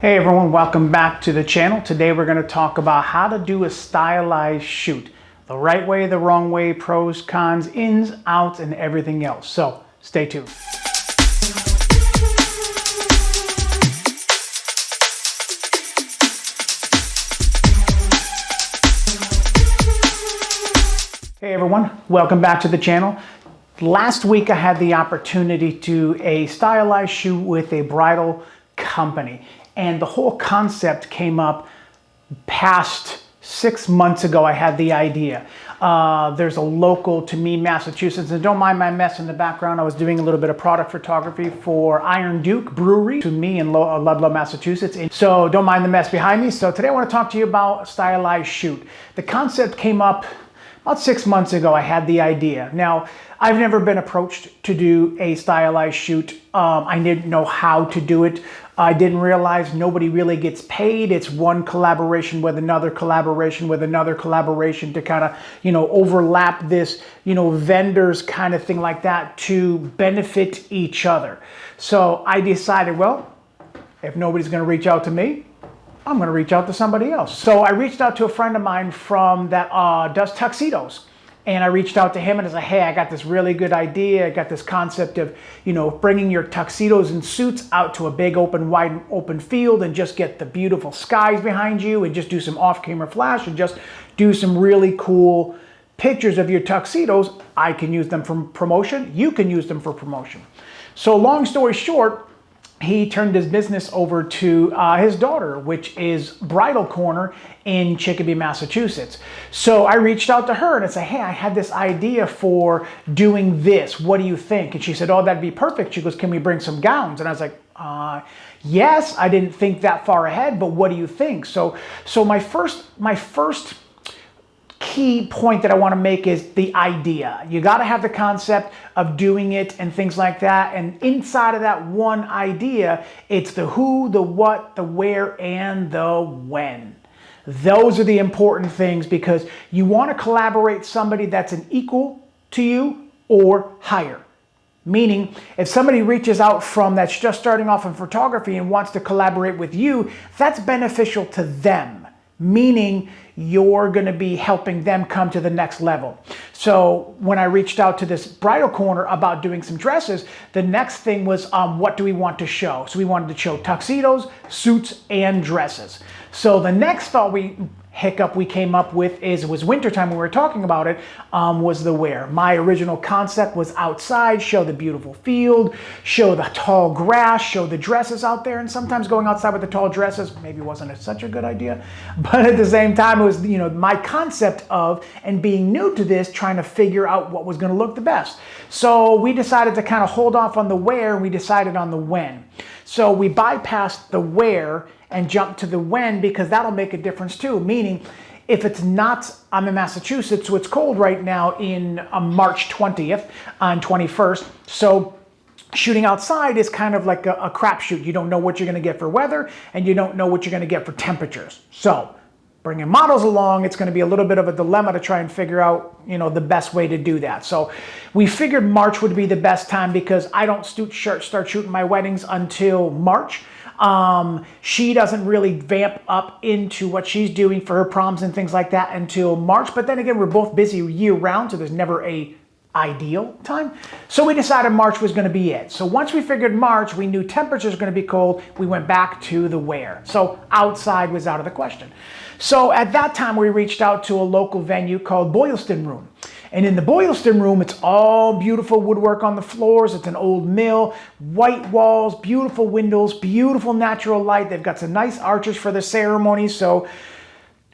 Hey everyone, welcome back to the channel. Today we're going to talk about how to do a stylized shoot. The right way, the wrong way, pros, cons, ins, outs, and everything else. So stay tuned. Hey everyone, welcome back to the channel. Last week I had the opportunity to do a stylized shoot with a bridal company. And the whole concept came up past 6 months ago. I had the idea. There's a local to me, Massachusetts, and don't mind my mess in the background. I was doing a little bit of product photography for Iron Duke Brewery to me in Ludlow, Massachusetts. And so don't mind the mess behind me. So today I want to talk to you about a stylized shoot. The concept came up about 6 months ago. I had the idea. Now, I've never been approached to do a stylized shoot. I didn't know how to do it. I didn't realize nobody really gets paid. It's one collaboration with another collaboration with another collaboration to kind of, overlap this, vendors kind of thing like that to benefit each other. So I decided, well, if nobody's going to reach out to me, I'm going to reach out to somebody else. So I reached out to a friend of mine from that does tuxedos. And I reached out to him and I said, hey, I got this really good idea. I got this concept of, bringing your tuxedos and suits out to a big wide open field and just get the beautiful skies behind you and just do some off-camera flash and just do some really cool pictures of your tuxedos. I can use them for promotion. You can use them for promotion. So long story short, he turned his business over to his daughter, which is Bridal Corner in Chicopee, Massachusetts. So I reached out to her and I said, hey, I had this idea for doing this. What do you think? And she said, oh, that'd be perfect. She goes, can we bring some gowns? And I was like, yes, I didn't think that far ahead, but what do you think? So my first key point that I want to make is the idea. You got to have the concept of doing it and things like that. And inside of that one idea, it's the who, the what, the where, and the when. Those are the important things because you want to collaborate somebody that's an equal to you or higher. Meaning, if somebody reaches out from that's just starting off in photography and wants to collaborate with you, that's beneficial to them. Meaning you're going to be helping them come to the next level. So when I reached out to this bridal corner about doing some dresses, the next thing was what do we want to show? So we wanted to show tuxedos, suits, and dresses. So the next hiccup we came up with it was wintertime when we were talking about it, was the wear. My original concept was outside, show the beautiful field, show the tall grass, show the dresses out there, and sometimes going outside with the tall dresses maybe wasn't such a good idea, but at the same time it was my concept of, and being new to this, trying to figure out what was going to look the best. So we decided to kind of hold off on the where, and we decided on the when. So we bypassed the where and jump to the when because that'll make a difference too. Meaning, if it's not, I'm in Massachusetts, so it's cold right now in March 20th and 21st. So shooting outside is kind of like a crapshoot. You don't know what you're going to get for weather and you don't know what you're going to get for temperatures. So bringing models along, it's going to be a little bit of a dilemma to try and figure out, the best way to do that. So we figured March would be the best time because I don't start shooting my weddings until March. She doesn't really vamp up into what she's doing for her proms and things like that until March. But then again, we're both busy year round, so there's never a ideal time. So we decided March was going to be it. So once we figured March, we knew temperatures were going to be cold. We went back to the where. So outside was out of the question. So at that time, we reached out to a local venue called Boylston Room. And in the Boylston Room, it's all beautiful woodwork on the floors. It's an old mill, white walls, beautiful windows, beautiful natural light. They've got some nice arches for the ceremony. So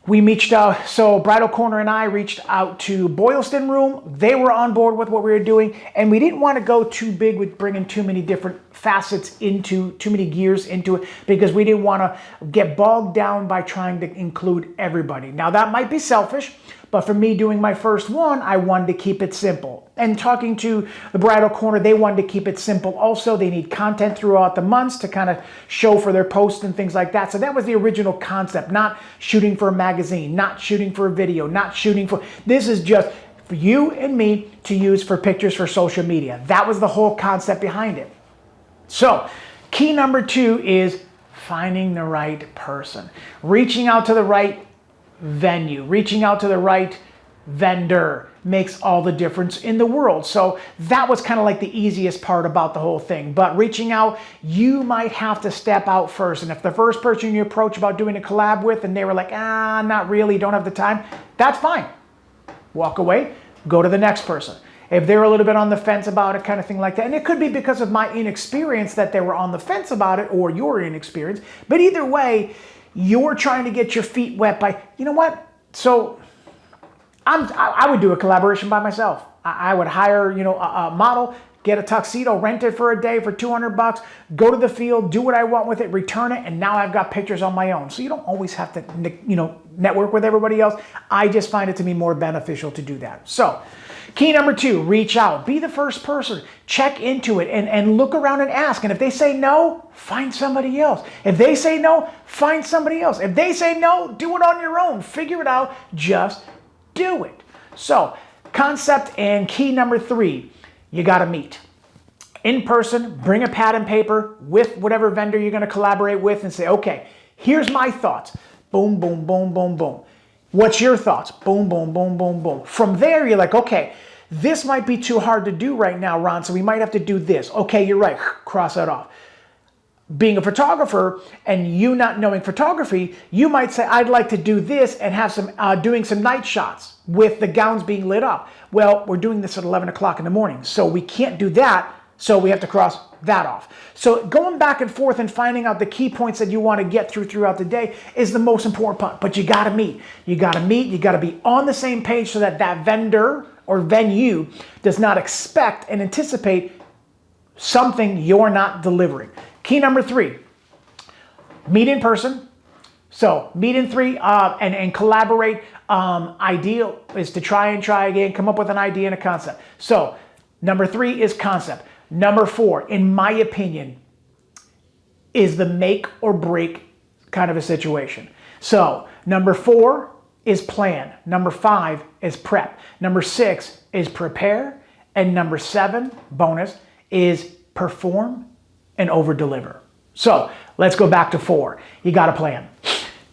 we reached out, so Bridal Corner and I reached out to Boylston Room. They were on board with what we were doing, and we didn't want to go too big with bringing too many different facets into, too many gears into it, because we didn't want to get bogged down by trying to include everybody. Now that might be selfish, but for me doing my first one, I wanted to keep it simple. And talking to the Bridal Corner, they wanted to keep it simple also. They need content throughout the months to kind of show for their posts and things like that. So that was the original concept, not shooting for a magazine, not shooting for a video, not shooting for, this is just for you and me to use for pictures for social media. That was the whole concept behind it. So key number 2 is finding the right person, reaching out to the right venue, reaching out to the right vendor makes all the difference in the world. So that was kind of like the easiest part about the whole thing. But reaching out, you might have to step out first. And if the first person you approach about doing a collab with and they were like, not really, don't have the time, that's fine. Walk away, go to the next person. If they're a little bit on the fence about it, kind of thing like that. And it could be because of my inexperience that they were on the fence about it, or your inexperience. But either way, you're trying to get your feet wet by, you know what? So I would do a collaboration by myself. I would hire, a model, get a tuxedo, rent it for a day for $200, go to the field, do what I want with it, return it, and now I've got pictures on my own. So you don't always have to, network with everybody else. I just find it to be more beneficial to do that. So key number 2, reach out. Be the first person. Check into it and look around and ask. And if they say no, find somebody else. If they say no, find somebody else. If they say no, do it on your own. Figure it out. Just do it. So concept and key number 3, you got to meet in person, bring a pad and paper with whatever vendor you're going to collaborate with and say, okay, here's my thoughts. Boom, boom, boom, boom, boom. What's your thoughts? Boom, boom, boom, boom, boom. From there, you're like, okay, this might be too hard to do right now, Ron, so we might have to do this. Okay, you're right. Cross that off. Being a photographer and you not knowing photography, you might say, I'd like to do this and have some doing some night shots with the gowns being lit up. Well, we're doing this at 11 o'clock in the morning, so we can't do that, so we have to cross that off. So going back and forth and finding out the key points that you want to get throughout the day is the most important part, but you got to meet. You got to meet, you got to be on the same page so that that vendor or venue does not expect and anticipate something you're not delivering. Key number 3, meet in person. So meet in 3 and collaborate. Ideal is to try again, come up with an idea and a concept. So number 3 is concept. Number 4, in my opinion, is the make or break kind of a situation. So number 4 is plan. Number 5 is prep. Number 6 is prepare. And number 7, bonus, is perform and over deliver. So let's go back to 4. You got a plan.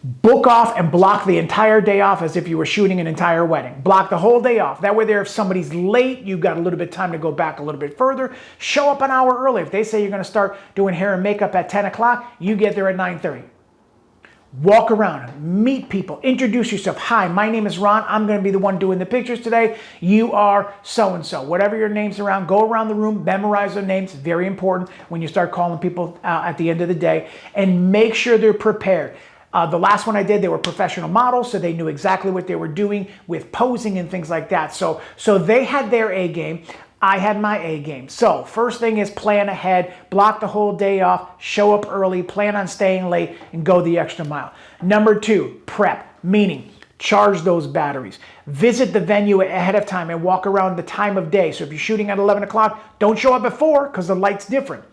Book off and block the entire day off as if you were shooting an entire wedding. Block the whole day off. That way there, if somebody's late, you've got a little bit of time to go back a little bit further. Show up an hour early. If they say you're going to start doing hair and makeup at 10 o'clock, you get there at 9:30. Walk around, meet people, introduce yourself. Hi, my name is Ron. I'm going to be the one doing the pictures today. You are so-and-so. Whatever your name's around, go around the room, memorize their names. Very important when you start calling people at the end of the day. And make sure they're prepared. The last one I did, they were professional models, so they knew exactly what they were doing with posing and things like that. So they had their A game. I had my A game. So first thing is plan ahead, block the whole day off, show up early, plan on staying late, and go the extra mile. Number 2, prep, meaning charge those batteries. Visit the venue ahead of time and walk around the time of day. So if you're shooting at 11 o'clock, don't show up at 4 because the light's different.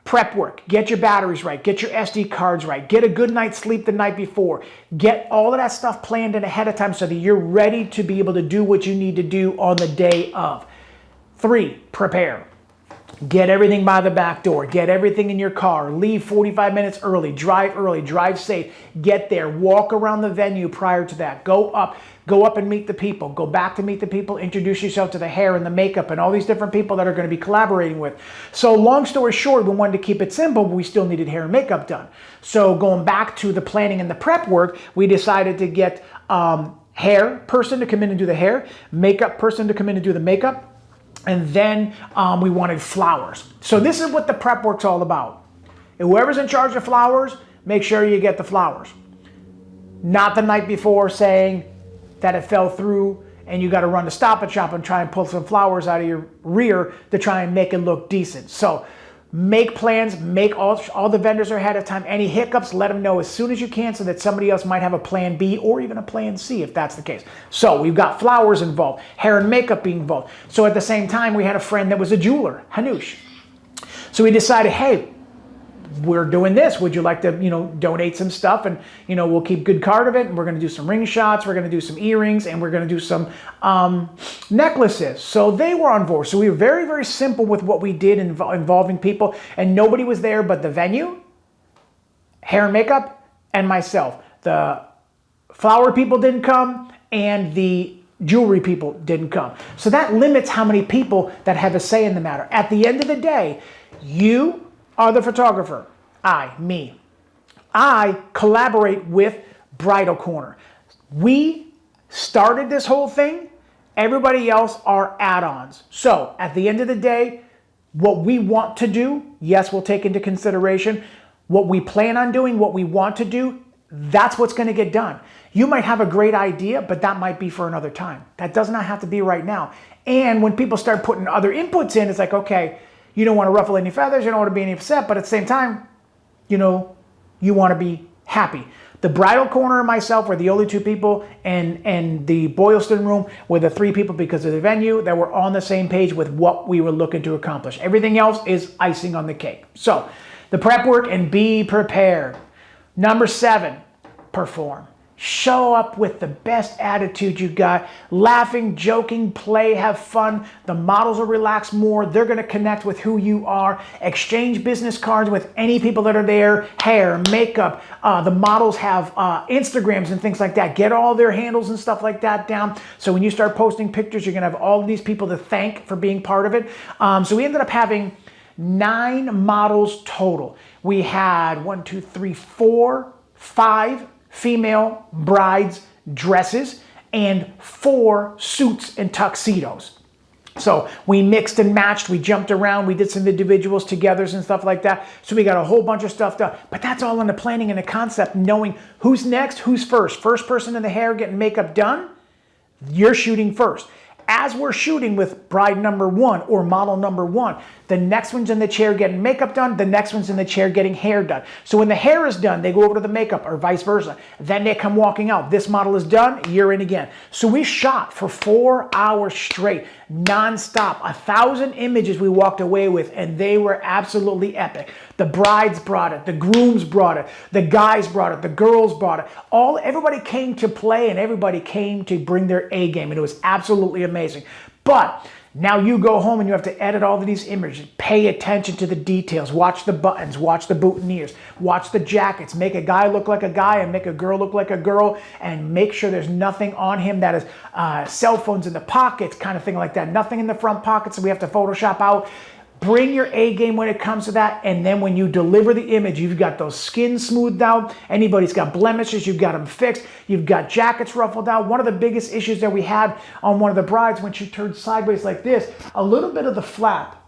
Prep work, get your batteries right, get your SD cards right, get a good night's sleep the night before, get all of that stuff planned in ahead of time so that you're ready to be able to do what you need to do on the day of. 3, prepare. Get everything by the back door, get everything in your car, leave 45 minutes early, drive safe, get there, walk around the venue prior to that, go up and meet the people, go back to meet the people, introduce yourself to the hair and the makeup and all these different people that are going to be collaborating with. So long story short, we wanted to keep it simple, but we still needed hair and makeup done. So going back to the planning and the prep work, we decided to get hair person to come in and do the hair, makeup person to come in and do the makeup, and then we wanted flowers. So this is what the prep work's all about. And whoever's in charge of flowers, make sure you get the flowers. Not the night before saying that it fell through and you got to run to Stop and Shop and try and pull some flowers out of your rear to try and make it look decent. So make plans, make all the vendors are ahead of time. Any hiccups, let them know as soon as you can so that somebody else might have a plan B or even a plan C if that's the case. So we've got flowers involved, hair and makeup being involved. So at the same time, we had a friend that was a jeweler, Hanush. So we decided, hey, we're doing this. Would you like to, donate some stuff? And, we'll keep good card of it. And we're going to do some ring shots. We're going to do some earrings. And we're going to do some necklaces. So they were on board. So we were very, very simple with what we did involving people. And nobody was there but the venue hair and makeup, and myself. The flower people didn't come, and the jewelry people didn't come. So that limits how many people that have a say in the matter. At the end of the day, you are the photographer. Me. I collaborate with Bridal Corner. We started this whole thing. Everybody else are add-ons. So at the end of the day, what we want to do, yes, we'll take into consideration. What we plan on doing, what we want to do, that's what's going to get done. You might have a great idea, but that might be for another time. That does not have to be right now. And when people start putting other inputs in, it's like, okay, you don't want to ruffle any feathers, you don't want to be any upset, but at the same time, you know, you want to be happy. The Bridal Corner and myself were the only two people, and the Boylston Room were the three people because of the venue that were on the same page with what we were looking to accomplish. Everything else is icing on the cake. So, the prep work and be prepared. Number 7, perform. Show up with the best attitude you got. Laughing, joking, play, have fun. The models will relax more. They're going to connect with who you are. Exchange business cards with any people that are there. Hair, makeup. The models have Instagrams and things like that. Get all their handles and stuff like that down. So when you start posting pictures, you're going to have all these people to thank for being part of it. So we ended up having 9 models total. We had 5 female brides dresses and 4 suits and tuxedos. So we mixed and matched, we jumped around, we did some individuals togethers and stuff like that. So we got a whole bunch of stuff done. But that's all in the planning and the concept, knowing who's next, who's first. First person in the hair getting makeup done, you're shooting first. As we're shooting with bride number 1 or model number 1, the next one's in the chair getting makeup done, the next one's in the chair getting hair done. So when the hair is done, they go over to the makeup or vice versa. Then they come walking out. This model is done, you're in again. So we shot for 4 hours straight, nonstop. 1,000 images we walked away with, and they were absolutely epic. The brides brought it, the grooms brought it, the guys brought it, the girls brought it. Everybody came to play, and everybody came to bring their A game, and it was absolutely amazing. But now you go home and you have to edit all of these images. Pay attention to the details. Watch the buttons. Watch the boutonnieres. Watch the jackets. Make a guy look like a guy and make a girl look like a girl. And make sure there's nothing on him that is cell phones in the pockets, kind of thing like that. Nothing in the front pockets that we have to Photoshop out. Bring your A game when it comes to that, and then when you deliver the image, you've got those skins smoothed out. Anybody's got blemishes, you've got them fixed. You've got jackets ruffled out. One of the biggest issues that we had on one of the brides when she turned sideways like this, a little bit of the flap,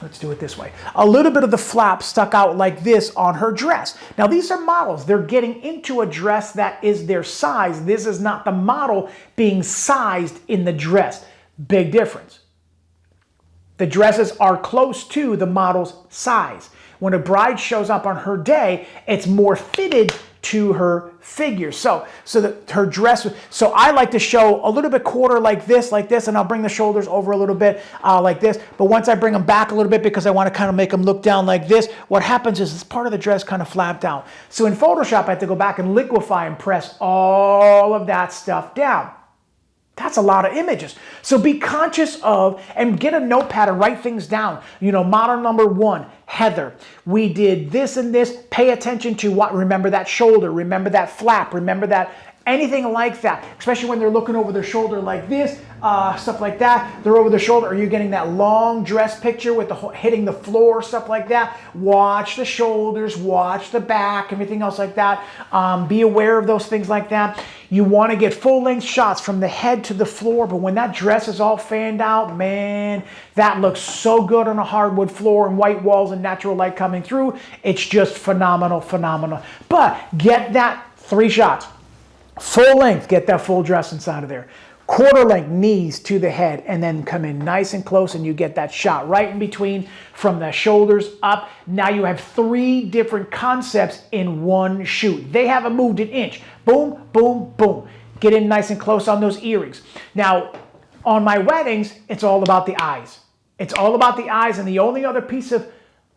let's do it this way, a little bit of the flap stuck out like this on her dress. Now these are models. They're getting into a dress that is their size. This is not the model being sized in the dress. Big difference. The dresses are close to the model's size. When a bride shows up on her day, it's more fitted to her figure. So that her dress, so I like to show a little bit quarter like this, and I'll bring the shoulders over a little bit like this. But once I bring them back a little bit because I want to kind of make them look down like this, what happens is this part of the dress kind of flapped out. So in Photoshop, I have to go back and liquefy and press all of that stuff down. That's a lot of images. So be conscious of, and get a notepad and write things down. You know, model number 1, Heather. We did this and this. Pay attention to what, remember that shoulder, remember that flap, remember that, anything like that, especially when they're looking over their shoulder like this, stuff like that. They're over their shoulder. Are you getting that long dress picture with the hitting the floor, stuff like that? Watch the shoulders, watch the back, everything else like that. Be aware of those things like that. You want to get full-length shots from the head to the floor, but when that dress is all fanned out, man, that looks so good on a hardwood floor and white walls and natural light coming through. It's just phenomenal, phenomenal. But get that 3 shots. Full length, get that full dress inside of there. Quarter length, knees to the head, and then come in nice and close, and you get that shot right in between from the shoulders up. Now you have 3 different concepts in one shoot. They haven't moved an inch. Boom, boom, boom. Get in nice and close on those earrings. Now, on my weddings, it's all about the eyes. It's all about the eyes, and the only other piece of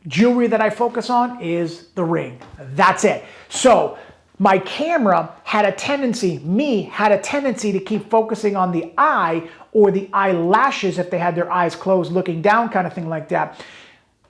jewelry that I focus on is the ring. That's it. So, my camera had a tendency to keep focusing on the eye or the eyelashes if they had their eyes closed looking down, kind of thing like that.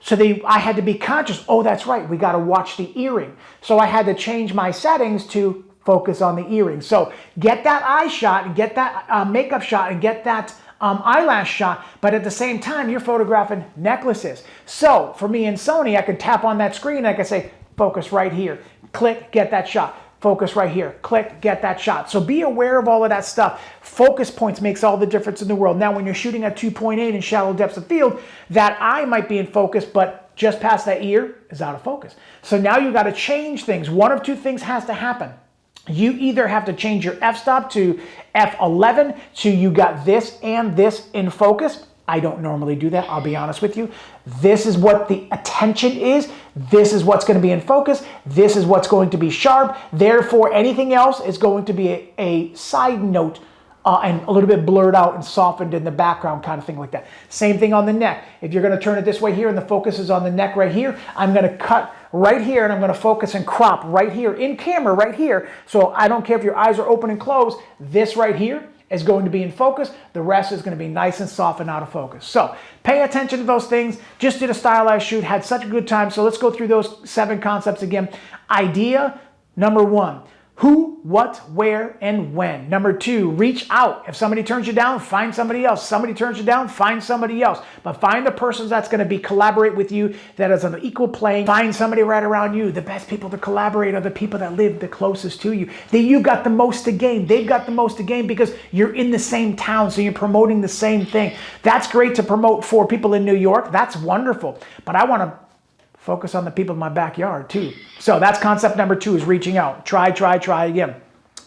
So I had to be conscious, oh, that's right, we got to watch the earring. So I had to change my settings to focus on the earring. So get that eye shot and get that makeup shot and get that eyelash shot, but at the same time, you're photographing necklaces. So for me in Sony, I can tap on that screen and I can say, focus right here. Click, get that shot. Focus right here. Click, get that shot. So be aware of all of that stuff. Focus points makes all the difference in the world. Now, when you're shooting at 2.8 in shallow depths of field, that eye might be in focus, but just past that ear is out of focus. So now you got to change things. One of two things has to happen. You either have to change your f-stop to f11, so you got this and this in focus. I don't normally do that, I'll be honest with you. This is what the attention is. This is what's going to be in focus. This is what's going to be sharp. Therefore, anything else is going to be a side note and a little bit blurred out and softened in the background, kind of thing like that. Same thing on the neck. If you're going to turn it this way here and the focus is on the neck right here, I'm going to cut right here and I'm going to focus and crop right here in camera right here. So I don't care if your eyes are open and closed, this right here is going to be in focus. The rest is going to be nice and soft and out of focus. So pay attention to those things. Just did a stylized shoot, had such a good time. So let's go through those 7 concepts again. Idea, number 1. Who, what, where, and when. Number 2, reach out. If somebody turns you down, find somebody else. Somebody turns you down, find somebody else. But find the person that's going to be collaborate with you, that is on an equal plane. Find somebody right around you. The best people to collaborate are the people that live the closest to you. That you've got the most to gain. They've got the most to gain because you're in the same town, so you're promoting the same thing. That's great to promote for people in New York. That's wonderful. But I want to focus on the people in my backyard too. So that's concept number 2, is reaching out. Try again.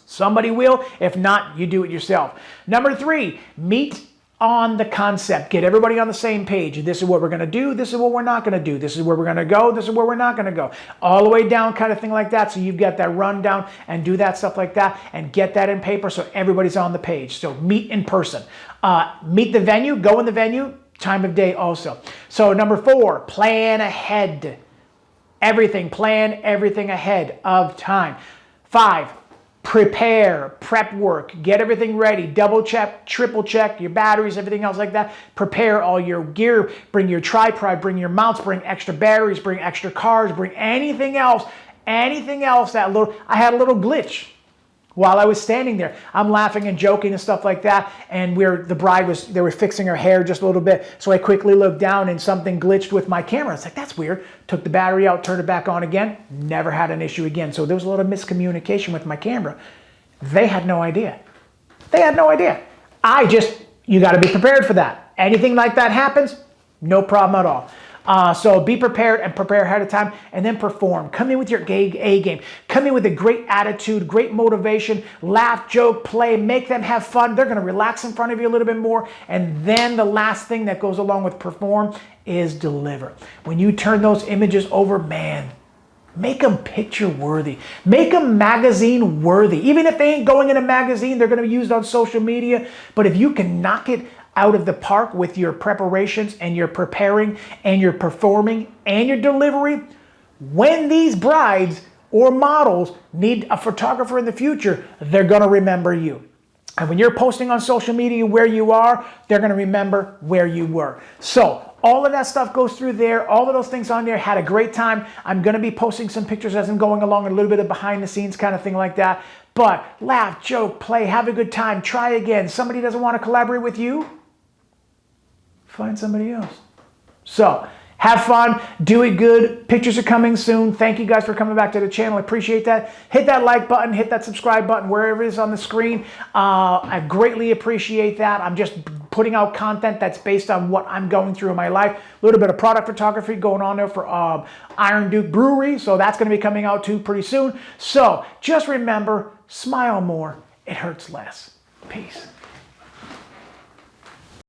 Somebody will. If not, you do it yourself. Number 3, meet on the concept. Get everybody on the same page. This is what we're going to do. This is what we're not going to do. This is where we're going to go. This is where we're not going to go. All the way down, kind of thing like that. So you've got that rundown and do that stuff like that and get that in paper so everybody's on the page. So meet in person. Meet the venue. Go in the venue. Time of day also. So number 4, plan ahead. Plan everything ahead of time. 5, prepare, prep work, get everything ready, double check, triple check your batteries, everything else like that. Prepare all your gear, bring your tripod, bring your mounts, bring extra batteries, bring extra cars, bring anything else that I had a little glitch. While I was standing there, I'm laughing and joking and stuff like that. And the bride they were fixing her hair just a little bit. So I quickly looked down and something glitched with my camera. It's like, that's weird. Took the battery out, turned it back on again. Never had an issue again. So there was a lot of miscommunication with my camera. They had no idea. You got to be prepared for that. Anything like that happens, no problem at all. So be prepared and prepare ahead of time and then perform. Come in with your A game. Come in with a great attitude, great motivation, laugh, joke, play, make them have fun. They're going to relax in front of you a little bit more. And then the last thing that goes along with perform is deliver. When you turn those images over, man, make them picture worthy. Make them magazine worthy. Even if they ain't going in a magazine, they're going to be used on social media. But if you can knock it out of the park with your preparations and your preparing and your performing and your delivery, when these brides or models need a photographer in the future, they're going to remember you. And when you're posting on social media where you are, they're going to remember where you were. So all of that stuff goes through there. All of those things on there. Had a great time. I'm going to be posting some pictures as I'm going along, a little bit of behind the scenes kind of thing like that. But laugh, joke, play, have a good time. Try again. Somebody doesn't want to collaborate with you? Find somebody else. So have fun, do it good. Pictures are coming soon. Thank you guys for coming back to the channel. I appreciate that. Hit that like button, hit that subscribe button, wherever it is on the screen. I greatly appreciate that. I'm just putting out content that's based on what I'm going through in my life. A little bit of product photography going on there for Iron Duke Brewery. So that's going to be coming out too pretty soon. So just remember, smile more. It hurts less. Peace.